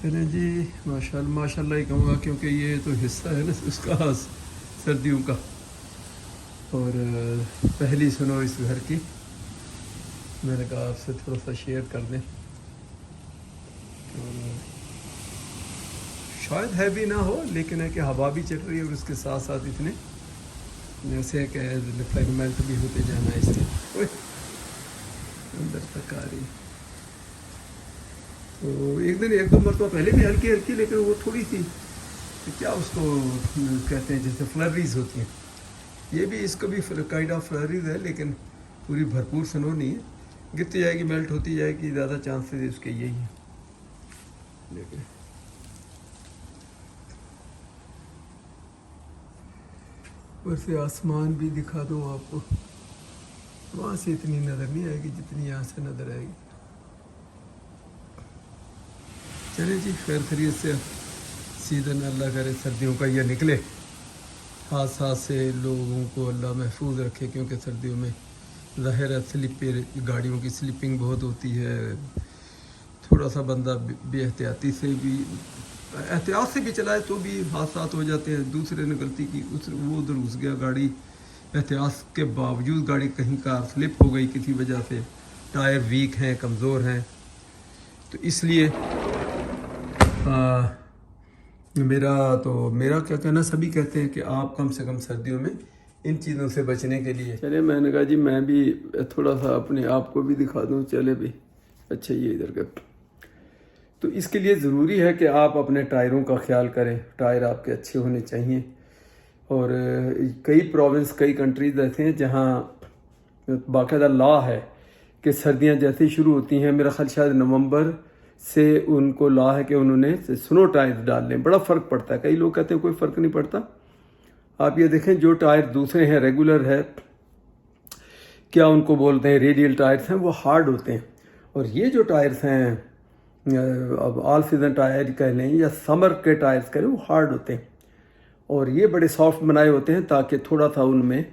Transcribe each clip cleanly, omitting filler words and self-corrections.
चलें जी। माशाल्लाह माशाल्लाह ही कहूँगा, क्योंकि ये तो हिस्सा है ना उसका, सर्दियों का। और पहली सुनो इस घर की, मैंने कहा आपसे थोड़ा सा शेयर कर दें। और शायद है भी ना हो, लेकिन है कि हवा भी चल रही है और उसके साथ साथ इतने जैसे कि फ्रेगमेंट भी होते जाना है इसके। ओए, अंदर तक आ रही। तो एक दिन एक दो मरतबा पहले भी हल्की हल्की, लेकिन वो थोड़ी सी क्या उसको कहते हैं, जैसे फ्लरीज होती हैं। ये भी, इसको भी काइंड ऑफ फ्लरीज है, लेकिन पूरी भरपूर स्नो नहीं है। गिरती जाएगी, मेल्ट होती जाएगी, ज़्यादा चांसेस इसके यही हैं। लेकिन ऊपर से आसमान भी दिखा दूँ आपको, वहाँ से इतनी नज़र नहीं आएगी जितनी यहाँ से नज़र आएगी। चले जी, खैर खैरियत से सीज़न अल्लाह करे सर्दियों का ये निकले, हादसा से लोगों को अल्लाह महफूज रखे, क्योंकि सर्दियों में ज़ाहिर है गाड़ियों की स्लिपिंग बहुत होती है। थोड़ा सा बंदा बेहतियाती से भी, एहतियात से भी चलाए तो भी हादसा हो जाते हैं। दूसरे ने गलती की, वो उधर घुस गया गाड़ी, एहतियात के बावजूद गाड़ी कहीं कार स्लिप हो गई किसी वजह से, टायर वीक हैं, कमज़ोर हैं। तो इसलिए मेरा क्या कहना, सभी कहते हैं कि आप कम से कम सर्दियों में इन चीज़ों से बचने के लिए। चले, मैंने कहा जी मैं भी थोड़ा सा अपने आप को भी दिखा दूँ। चले भी, अच्छा ये इधर का। तो इसके लिए ज़रूरी है कि आप अपने टायरों का ख्याल करें। टायर आपके अच्छे होने चाहिए। और कई प्रोविंस, कई कंट्रीज ऐसे हैं जहाँ बाकायदा लॉ है कि सर्दियाँ जैसे ही शुरू होती हैं, मेरा ख्याल शायद नवंबर से उनको लॉ है कि उन्होंने स्नो टायर डाल लें। बड़ा फ़र्क पड़ता है। कई लोग कहते हैं कोई फ़र्क नहीं पड़ता। आप ये देखें, जो टायर दूसरे हैं, रेगुलर है, क्या उनको बोलते हैं, रेडियल टायर्स हैं, वो हार्ड होते हैं। और ये जो टायर्स हैं, अब ऑल सीजन टायर कह लें या समर के टायर्स कह लें, वो हार्ड होते हैं। और ये बड़े सॉफ्ट बनाए होते हैं ताकि थोड़ा सा उनमें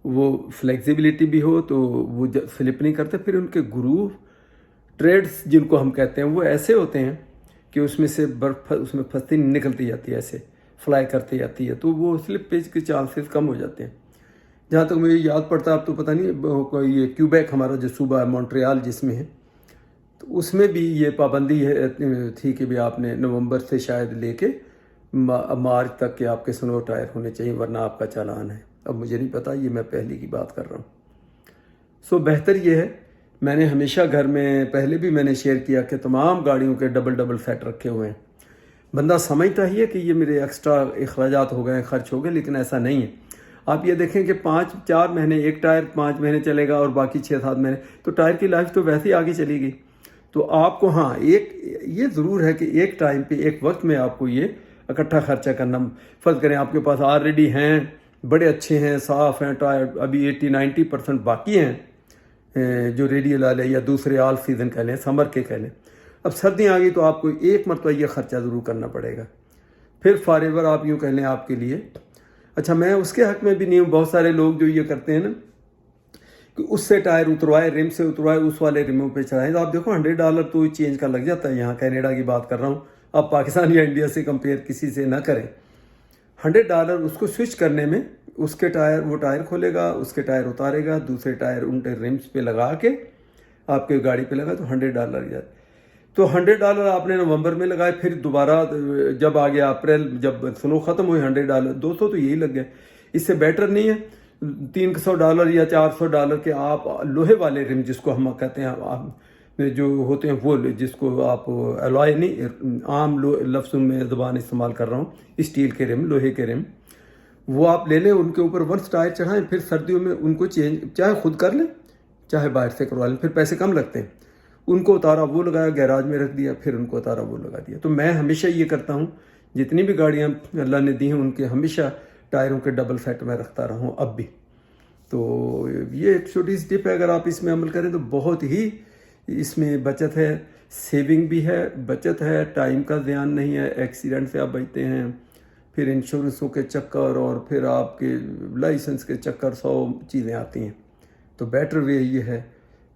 वो फ्लेक्सिबिलिटी भी हो, तो वो स्लिप नहीं करते। फिर उनके ग्रूव ट्रेड्स जिनको हम कहते हैं, वो ऐसे होते हैं कि उसमें से बर्फ उसमें फंसती निकलती जाती है, ऐसे फ्लाई करती जाती है, तो वो स्लिप पेज के चांसेस कम हो जाते हैं। जहाँ तक मुझे याद पड़ता है, अब तो पता नहीं, ये क्यूबेक हमारा जो सूबा है, मॉन्ट्रियल जिसमें है, तो उसमें भी ये पाबंदी है थी कि भी आपने नवंबर से शायद लेके मार्च तक के आपके स्नो टायर होने चाहिए, वरना आपका चालान है। अब मुझे नहीं पता, ये मैं पहले की बात कर रहा हूँ। सो बेहतर ये है, मैंने हमेशा घर में पहले भी मैंने शेयर किया कि तमाम गाड़ियों के डबल डबल सेट रखे हुए हैं। बंदा समझता ही है कि ये मेरे एक्स्ट्रा अखराजात हो गए, खर्च हो गए, लेकिन ऐसा नहीं है। आप ये देखें कि 4 महीने एक टायर 5 महीने चलेगा और बाकी 6-7 महीने, तो टायर की लाइफ तो वैसे ही आगे चली गई। तो आपको, हाँ, एक ये ज़रूर है कि एक टाइम पे, एक वक्त में आपको ये इकट्ठा खर्चा करना। फ़र्ज़ करें आपके पास ऑलरेडी हैं, बड़े अच्छे हैं, साफ़ हैं टायर, अभी 80-90% बाकी हैं, जो रेडियल वाले या दूसरे ऑल सीज़न कह लें, समर के कह लें। अब सर्दियाँ आ गई तो आपको एक मरतबा ये ख़र्चा ज़रूर करना पड़ेगा। फिर फॉरएवर आप यूँ कह लें आपके लिए। अच्छा, मैं उसके हक़ में भी नहीं हूँ। बहुत सारे लोग जो ये करते हैं ना कि उससे टायर उतरवाए, रिम से उतरवाए, उस वाले रिमों पे चढ़ाएं, तो आप देखो $100 तो चेंज का लग जाता है। यहाँ कनाडा की बात कर रहा हूँ, आप पाकिस्तान या इंडिया से कंपेयर किसी से ना करें। $100 उसको स्विच करने में, उसके टायर, वो टायर खोलेगा, उसके टायर उतारेगा, दूसरे टायर उनके रिम्स पे लगा के आपके गाड़ी पे लगा, तो $100 जाए। तो $100 आपने नवंबर में लगाए, फिर दोबारा जब आ गया अप्रैल, जब स्नो ख़त्म हुई, $100 200 तो यही लग गए। इससे बेटर नहीं है $300 या $400 के आप लोहे वाले रिम, जिसको हम कहते हैं, आप जो होते हैं वो, जिसको आप अलॉय नहीं, आम लफ्ज़ों में ज़ुबान इस्तेमाल कर रहा हूँ, स्टील के रिम, लोहे के रिम, वो आप ले लें, उनके ऊपर वंस टायर चढ़ाएं, फिर सर्दियों में उनको चेंज चाहे खुद कर लें चाहे बाहर से करवा लें, फिर पैसे कम लगते हैं। उनको उतारा, वो लगाया, गैराज में रख दिया, फिर उनको उतारा, वो लगा दिया। तो मैं हमेशा ये करता हूँ, जितनी भी गाड़ियाँ अल्लाह ने दी हैं उनके हमेशा टायरों के डबल सेट में रखता रहा हूँ अब भी। तो ये एक छोटी सी टिप है, अगर आप इसमें अमल करें तो बहुत ही इसमें बचत है, सेविंग भी है, बचत है, टाइम का ध्यान नहीं है, एक्सीडेंट से आप बचते हैं, फिर इंश्योरेंसों के चक्कर और फिर आपके लाइसेंस के चक्कर, 100 चीज़ें आती हैं। तो बेटर वे ये है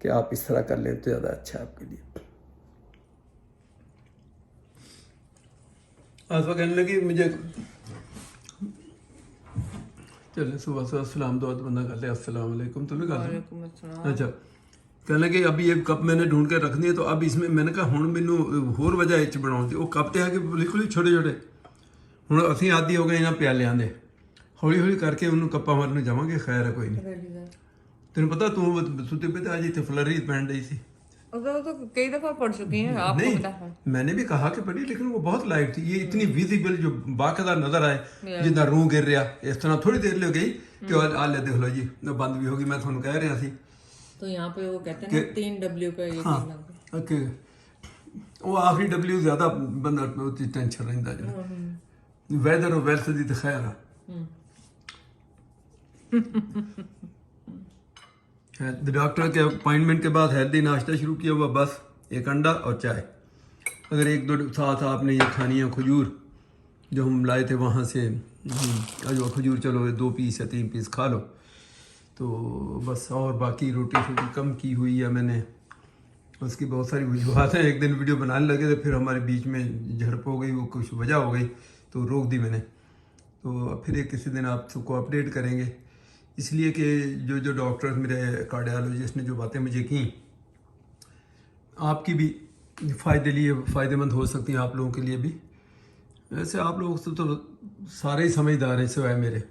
कि आप इस तरह कर लें तो ज़्यादा अच्छा है आपके लिए। आसफा कहने लगी मुझे, चले सुबह सुबह सलाम दुआ बंदा कर ले, अस्सलाम वालेकुम, तुम भी कर लो। अच्छा कहने लगे अभी ये कप मैंने ढूंढ के रख दिए, तो अब इसमें मैंने कहा हुण मैनू होर वजह इच बनाउण दी। वो कप ते है कि बिल्कुल ही छोटे छोटे, हुण असीं आदी हो गए इन्हां प्यालियां दे, हौली हौली करके उन्होंने कप्पा मारन जावांगे। खैर है कोई नहीं। तेन पता तू सुते पे आज इतने फ्लरी पहन रही थी, तो कई दफा पढ़ चुकी हैं आपको नहीं पता है। मैंने भी कहा कि पढ़ी, लेकिन वो बहुत लाइट थी। ये इतनी विजिबल जो बाकायदा नजर आए जिदा रूह गिर रहा, इस तरह थोड़ी देर ले गई कि आ ले देख लो जी बंद भी होगी। मैं थोड़ा कह रहा थी तो यहाँ पे वो कहते हैं ना 3 W पे ये हाँ ओके, वो आखिरी W ज्यादा बंदा टेंशन रहिंदा जो वेदर और वेल्थ दी तो खैर है। डॉक्टर के अपॉइंटमेंट के बाद हेल्दी नाश्ता शुरू किया हुआ, बस एक अंडा और चाय। अगर एक दो साथ आपने ये खानी है खजूर जो हम लाए थे वहाँ से, जो खजूर चलो 2 पीस या 3 पीस खा लो तो बस। और बाकी रोटी शोटी कम की हुई है मैंने, उसकी बहुत सारी वजूहत हैं। एक दिन वीडियो बनाने लगे तो फिर हमारे बीच में झड़प हो गई, वो कुछ वजह हो गई तो रोक दी मैंने। तो फिर एक किसी दिन आप सबको अपडेट करेंगे, इसलिए कि जो जो डॉक्टर मेरे कार्डियोलॉजिस्ट ने जो बातें मुझे की आपकी भी फ़ायदेमंद हो सकती हैं, आप लोगों के लिए भी। वैसे आप लोग तो सारे ही समझदार हैं सिवाय मेरे।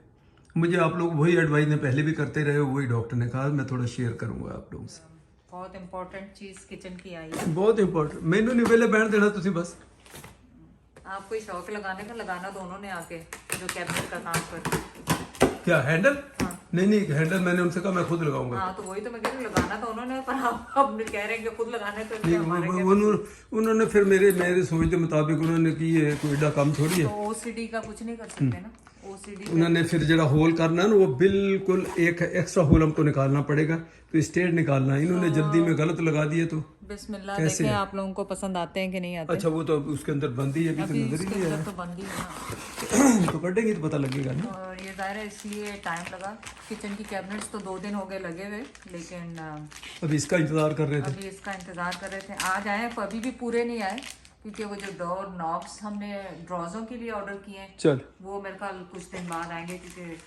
मुझे आप लोग वही एडवाइस ने पहले भी करते रहे, वही डॉक्टर ने कहा, मैं थोड़ा शेयर करूंगा आप लोगों से। बहुत इंपॉर्टेंट चीज़ किचन की आई है, बहुत इंपॉर्टेंट। मैनू नहीं पहले बैठ देना तुसी, बस आपको ही शौक लगाने का, लगाना दोनों ने आके जो कैबिनेट का काम कर। क्या हैंडल? नहीं हैंडल मैंने उनसे कहा मैं खुद लगाऊंगा। हाँ तो वही तो मैं कह रही हूँ, लगाना तो उन्होंने, पर आप अब कह रहे हैं कि खुद लगाने तो इसलिए हमारे उन्होंने फिर मेरे सोच के मुताबिक उन्होंने की है, कोई एडा काम थोड़ी है। तो OCD का कुछ नहीं कर सकते ना, OCD उन्होंने फिर जरा होल करना है ना, वो बिल्कुल एक एक्स्ट्रा होल हमको निकालना पड़ेगा, तो स्टेट निकालना है। इन्होंने जल्दी में गलत लगा दिए तो बिस्मिल्लाह। देखें आप लोगों को पसंद आते हैं कि नहीं आते। अच्छा वो तो उसके अंदर बंदी है, अभी तो नजर ही नहीं तो बंदी है ना, तो कटेंगे तो पता लगेगा ना। और ये ज़ाहिर है इसलिए टाइम लगा। किचन की कैबिनेट्स तो 2 दिन हो गए लगे हुए, लेकिन अभी इसका इंतजार कर रहे थे। अभी इसका इंतजार कर रहे थे, आज आए पर अभी भी पूरे नहीं आए, क्योंकि वो जो डोर नॉब्स हमने ड्रॉजों के लिए ऑर्डर किए हैं, चल वो मेरे ख्याल कुछ दिन बाद आएंगे, क्योंकि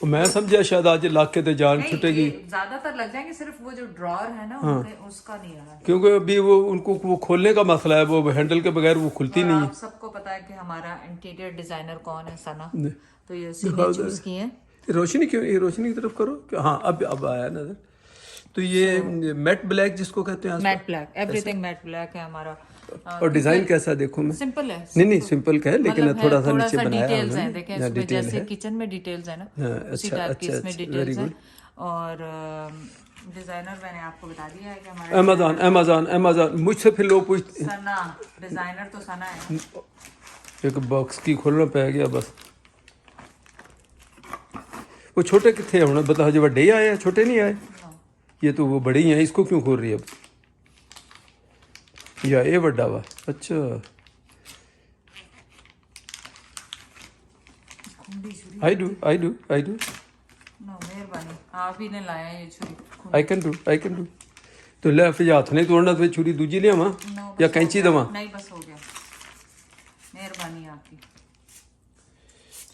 मैं समझा शायद आज इलाके ते जान छुटेगी। ज्यादातर लग जाएंगे, सिर्फ वो जो ड्रॉर है ना उसका नहीं आ रहा, क्योंकि अभी वो उनको वो खोलने का मसला है, वो हैंडल के बगैर वो खुलती नहीं है। आप सबको पता है कि हमारा इंटीरियर डिजाइनर कौन है, सना, तो ये चूज किए हैं। रोशनी क्यों, ये रोशनी की तरफ करो। हाँ अब आया नजर। तो ये मैट ब्लैक जिसको कहते हैं, matte black, everything matte black है हमारा। और डिजाइन कैसा देखो मैं, सिंपल है। नहीं सिंपल का है, लेकिन मतलब थोड़ा सा नीचे बनाया डिटेल्स हैं, देखें इसमें जैसे किचन में डिटेल्स है ना, उसी टाइप की इसमें डिटेल्स हैं। और डिजाइनर मैंने आपको बता दिया है कि हमारा अमेज़न मुझसे फिर लोग पूछते सना, डिजाइनर तो सना है। एक बॉक्स की खोलना पै गया बस। वो छोटे कितने होने बता, जो बड़े आए हैं छोटे नहीं आए। ये तो वो बड़ी हैं, इसको क्यों खोल रही है अब? या ये बड़ा वा, अच्छा आई डू मेहरबानी, आप ही ने लाया ये छुरी। I can do. तो ले फिर हाथ नहीं तोड़ना, तो छुरी दूजी लियावा या कैंची दवा? नहीं बस हो गया, मेहरबानी आपकी।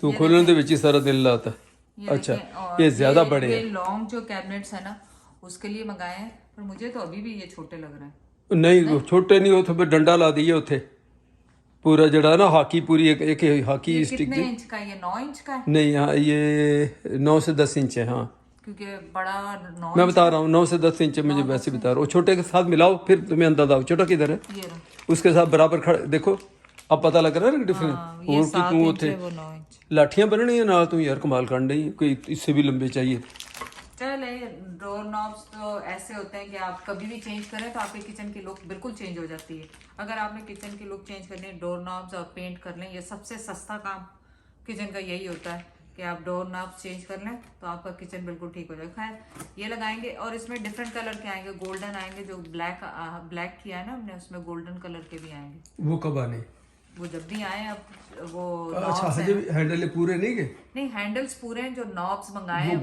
तू खोलने दे विच ही सारा दिल लाता। अच्छा ये ज्यादा बड़े हैं। ये लॉन्ग जो कैबिनेट्स है ना उसके लिए मंगाए हैं, पर मुझे तो अभी भी ये छोटे लग रहे हैं। नहीं छोटे नहीं, उथे डंडा ला दिए उथे पूरा जड़ा ना हॉकी, पूरी एक हॉकी स्टिक। कितने इंच का है ये? 9 इंच का है? नहीं हाँ ये 9 से 10 इंच है। हाँ क्योंकि बड़ा 9 मैं बता रहा हूँ 9 से 10 इंच मुझे वैसे बता रहा हूँ। छोटे के साथ मिलाओ फिर तुम्हें अंदाजा हो छोटा किधर है, ये उसके साथ बराबर खड़ा देखो, अब पता लग रहा है ना डिफरेंस। और कि तू उथे लाठियां बननी है ना, तू यार कमाल कर रही है, कोई इससे भी लंबे चाहिए। चले डोर नॉब्स तो ऐसे होते हैं कि आप कभी भी चेंज करें तो आपके किचन की लुक बिल्कुल चेंज हो जाती है। अगर आपने किचन की लुक चेंज करनी है, डोर नॉब्स और पेंट कर लें, ये सबसे सस्ता काम किचन का यही होता है कि आप डोर नॉब्स चेंज कर लें तो आपका किचन बिल्कुल ठीक हो जाएगा। खैर ये लगाएंगे और इसमें डिफरेंट कलर के आएंगे, गोल्डन आएंगे, जो ब्लैक किया है ना हमने उसमें गोल्डन कलर के भी आएंगे। वो कब आने? वो जब भी आए। अब वो अच्छा हैंडल पूरे नहीं के? नहीं हैंडल्स पूरे हैं, जो नॉब्स मंगाए हैं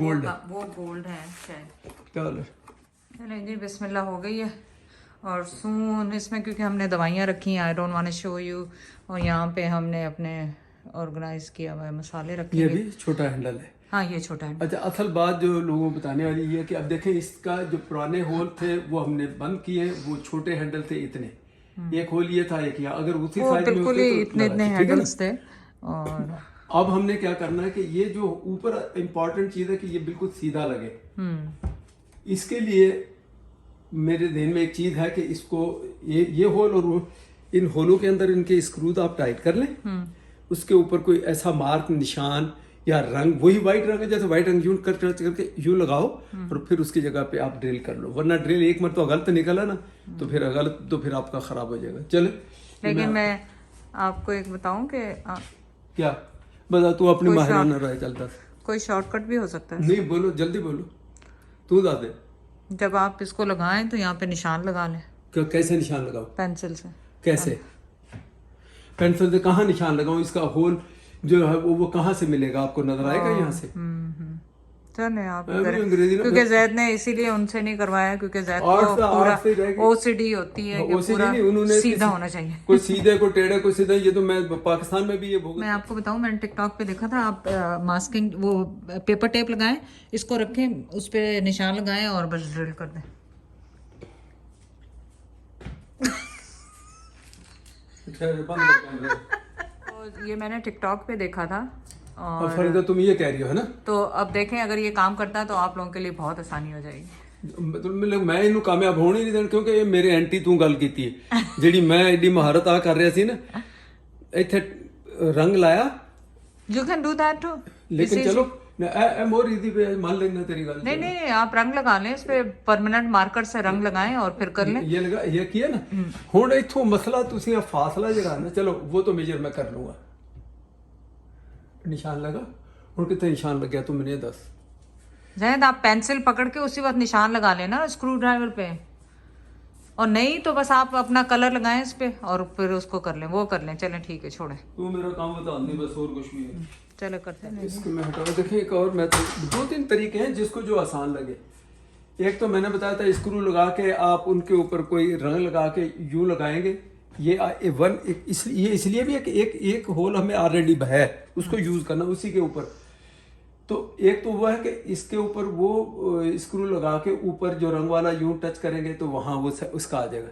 वो गोल्ड हैं शायद। चलो जी बिस्मिल्लाह हो गई है। और सून इसमें क्योंकि हमने दवाइयाँ रखी हैं, I don't want to show you, और यहाँ पे हमने अपने ऑर्गेनाइज किया हुआ है मसाले रखे ये हुए। भी छोटा हैंडल है। हाँ ये छोटा है। अच्छा, असल बात जो लोगों को बताने वाली ये है कि अब देखें, इसका जो पुराने होल थे वो हमने बंद किए, वो छोटे हैंडल थे इतने, एक होल ये था एक यहाँ, अगर उसी वो साइड में बिल्कुल होते ही तो इतने लगा, इतने ठीक है ना? हैंडल्स थे। और अब हमने क्या करना है कि ये जो ऊपर इम्पोर्टेंट चीज है कि ये बिल्कुल सीधा लगे। इसके लिए मेरे ध्यान में एक चीज है कि इसको ये होल और इन होलों के अंदर इनके स्क्रूज आप टाइट कर लें, उसके ऊपर कोई ऐसा मार्क निशान या रंग, वही व्हाइट रंग है, जैसे व्हाइट रंग यूं करके यूं लगाओ और फिर उसकी जगह पे आप ड्रिल कर लो, वरना ड्रिल एक मरतबा गलत निकला ना तो फिर आपका खराब हो जाएगा। चले, लेकिन मैं आपको एक बताऊं कि क्या बता, तू अपनी माहिराना राय चलता, कोई शॉर्टकट भी हो सकता है। नहीं बोलो, जल्दी बोलो, तू बता दे। जब आप इसको लगाएं तो यहाँ पे निशान लगा लें। कैसे निशान लगाओ? पेंसिल से। कैसे पेंसिल से? कहाँ निशान लगाऊं? इसका होल जो है वो कहाँ से मिलेगा आपको? नजर आएगा यहाँ से? चले आप अंग्रेजी क्योंकि जैद ने इसीलिए उनसे नहीं करवाया, क्योंकि जैद को पूरा ओसीडी होती है कि पूरा सीधा होना चाहिए। कोई सीधे कोई टेढ़े कोई सीधा, ये तो मैं पाकिस्तान में भी ये भोग। मैं आपको बताऊं, मैंने टिकटॉक पे देखा था, आप मास्किंग वो पेपर टेप लगाएं, इसको रखें, उस पे निशान लगाएं और बस ड्रिल कर दें। तो ये मैंने टिकटॉक पे देखा था। और फरीदा तुम ये कह रही हो है ना? तो अब देखें, अगर ये काम करता है तो आप लोगों के लिए बहुत आसानी हो जाएगी। मतलब मैं इन्हू कामयाब होने नहीं देना, क्योंकि ये मेरे एंटी तू गल की जी मैं एडी महारत आ कर रहा सी ना, इत्थे रंग लाया। You can do that too, लेकिन चलो मोर इजी पे मान लेना तेरी गल। नहीं नहीं, आप रंग लगा लें, इस पे परमानेंट मार्कर से रंग लगाएं और फिर कर लें। ये लगा, ये किया ना। हुण इथों मसला तुसी फासला जरा ना, चलो वो तो मेजर मैं कर लूंगा। निशान लगा, हुण कितने निशान लग गया तू मैंने दस। जैद आप पेंसिल पकड़ के उसी वक्त निशान लगा लेना स्क्रू ड्राइवर पे, और नहीं तो बस आप अपना कलर लगाएं इस पे और फिर उसको कर लें, वो कर लें। चलें ठीक है, छोड़ें, तू मेरा काम बता नहीं, बस और कुछ भी है। चलो करते हैं। इसको मैं हटाओ। देखिए एक और मेथड, दो तीन तरीके हैं जिसको जो आसान लगे। एक तो मैंने बताया था स्क्रू लगा के आप उनके ऊपर कोई रंग लगा के यूं लगाएंगे। ये इसलिए भी है कि एक होल हमें ऑलरेडी है, उसको यूज करना उसी के ऊपर। तो एक तो वो है कि इसके ऊपर वो स्क्रू लगा के ऊपर जो रंग वाला यूं टच करेंगे तो वहां वो उसका आ जाएगा।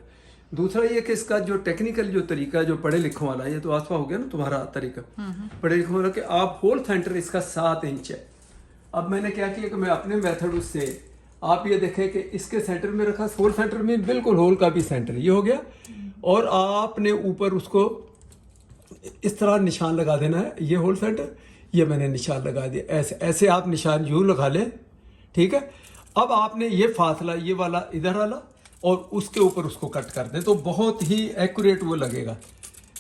दूसरा ये कि इसका जो टेक्निकल जो तरीका जो पढ़े लिखों वाला, ये तो आसपा हो गया ना तुम्हारा तरीका पढ़े लिखों वाला, कि आप होल सेंटर इसका 7 इंच है। अब मैंने क्या किया कि मैं अपने मेथड उससे, आप ये देखें कि इसके सेंटर में रखा, होल सेंटर में बिल्कुल होल का भी सेंटर ये हो गया, और आपने ऊपर उसको इस तरह निशान लगा देना है। ये होल सेंटर, ये मैंने निशान लगा दिया। ऐसे ऐसे आप निशान यूं लगा लें, ठीक है। अब आपने ये फासला ये वाला इधर वाला और उसके ऊपर उसको कट कर दें तो बहुत ही एक्यूरेट वो लगेगा।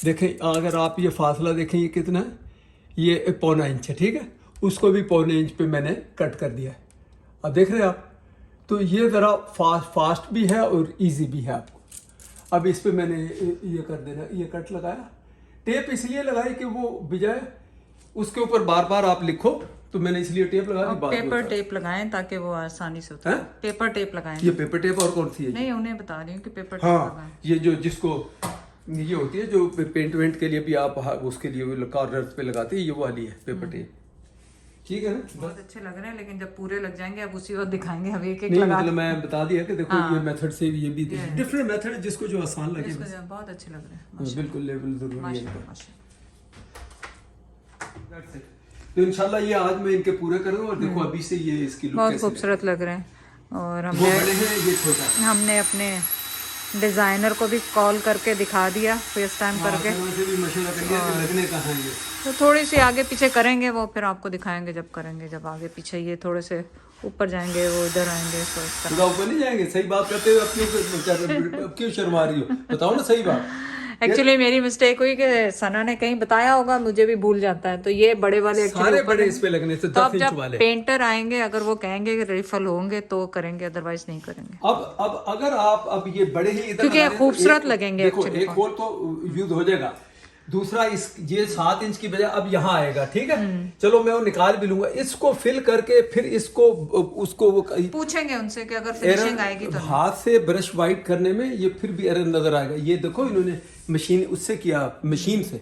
देखें अगर आप ये फासला देखें, ये कितना है, ये 1.25 इंच है, ठीक है। उसको भी 1.25 इंच पे मैंने कट कर दिया है। अब देख रहे हैं आप, तो ये ज़रा फास्ट भी है और इजी भी है आपको। अब इस पे मैंने ये कर देना, ये कट लगाया। टेप इसलिए लगाई कि वो बजाय उसके ऊपर बार बार आप लिखो, तो मैंने इसलिए टेप लगा दी। पेपर टेप लगाएं ताकि वो आसानी से होता है। पेपर टेप लगाएं। ये पेपर टेप और कौन सी है? नहीं, उन्हें बता रही हूँ कि पेपर टेप लगाएं। ये जो जिसको ये होती है जो पेंट वेंट के लिए भी आप उसके लिए कॉर्नर्स पे लगाते हैं, ये वाली है पेपर टेप, ठीक है ना। बहुत अच्छे लग रहे हैं, लेकिन जब पूरे लग जाएंगे अब उसी वक्त दिखाएंगे। अब एक नहीं मतलब मैं बता दिया कि देखो ये मेथड से ये भी डिफरेंट मेथड है, जिसको जो आसान लगे। बहुत अच्छे लग रहे हैं, बिल्कुल लेवल जरूरी है। तो इंशाल्लाह ये आज मैं इनके पूरे करूंगा, और देखो अभी से ये इसकी लुक बहुत खूबसूरत लग रहे हैं। और वो बड़े हैं, ये छोटा है। हमने अपने डिजाइनर को भी कॉल करके दिखा दिया, फेस टाइम करके भी मशवरा कर लिया कि लगने कहाँ ये। तो थोड़ी सी आगे पीछे करेंगे, वो फिर आपको दिखाएंगे जब करेंगे, जब आगे पीछे ये थोड़े से ऊपर जाएंगे, वो इधर आएंगे, तो ऊपर नहीं जाएंगे। सही बात करते हुए अब क्यों शर्मा रही हो, बताओ ना सही बात। एक्चुअली मेरी मिस्टेक हुई कि सना ने कहीं बताया होगा, मुझे भी भूल जाता है। तो ये बड़े वाले सारे बड़े इस पे लगने से 10 इंच वाले। पेंटर आएंगे, अगर वो कहेंगे कि रिफल होंगे तो करेंगे, अदरवाइज नहीं करेंगे। अब अगर आप अब ये बड़े ही इधर क्योंकि खूबसूरत लगेंगे। देखो एक होल तो यूज हो जाएगा, दूसरा इस ये 7 इंच की बजाय अब यहाँ आएगा, ठीक है। चलो मैं वो निकाल भी लूंगा, इसको फिल करके फिर इसको उसको वो पूछेंगे उनसे कि अगर फिनिशिंग आएगी तो हाथ से ब्रश वाइट करने में ये फिर भी एरर नजर आएगा। ये देखो इन्होंने मशीन उससे किया, मशीन से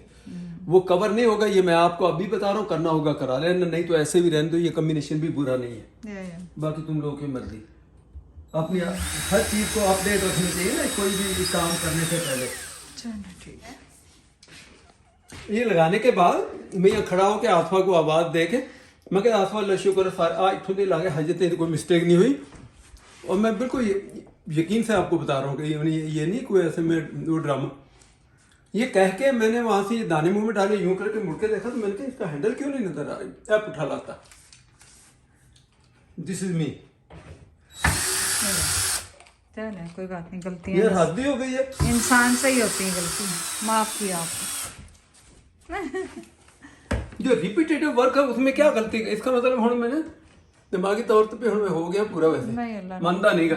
वो कवर नहीं होगा। ये मैं आपको अभी बता रहा हूँ, करना होगा करा लेना, नहीं तो ऐसे भी रहने दो, ये कॉम्बिनेशन भी बुरा नहीं है। बाकी तुम लोगों की मर्जी, अपनी हर चीज को अपडेट रखनी चाहिए ना कोई भी काम करने से पहले। ठीक है। ये लगाने के बाद मैं यहाँ खड़ा होकर आसफा को आवाज दे के मैं क्या आसफा अल्लाह शुक्र आज खुद लागे हजते कोई मिस्टेक नहीं हुई। और मैं बिल्कुल यकीन से आपको बता रहा हूँ कि ये नहीं कोई ऐसे में वो ड्रामा। ये कह के मैंने वहां से ये दाने मुंह में डाले, यूं करके मुड़ के देखा तो मैंने कहा इसका हैंडल क्यों नहीं नजर आ रहा, ऐप उठा लाता। This is me. चलो कोई बात नहीं, ये गलतियां हद ही हो गई है, इंसान से ही होती है गलती, माफ किया आपको। जो रिपीटेटिव वर्क है उसमें क्या गलती है? इसका मतलब हम मैंने दिमागी तौर पे हमें हो गया पूरा, वैसे नहीं अल्लाह मानता नहीं का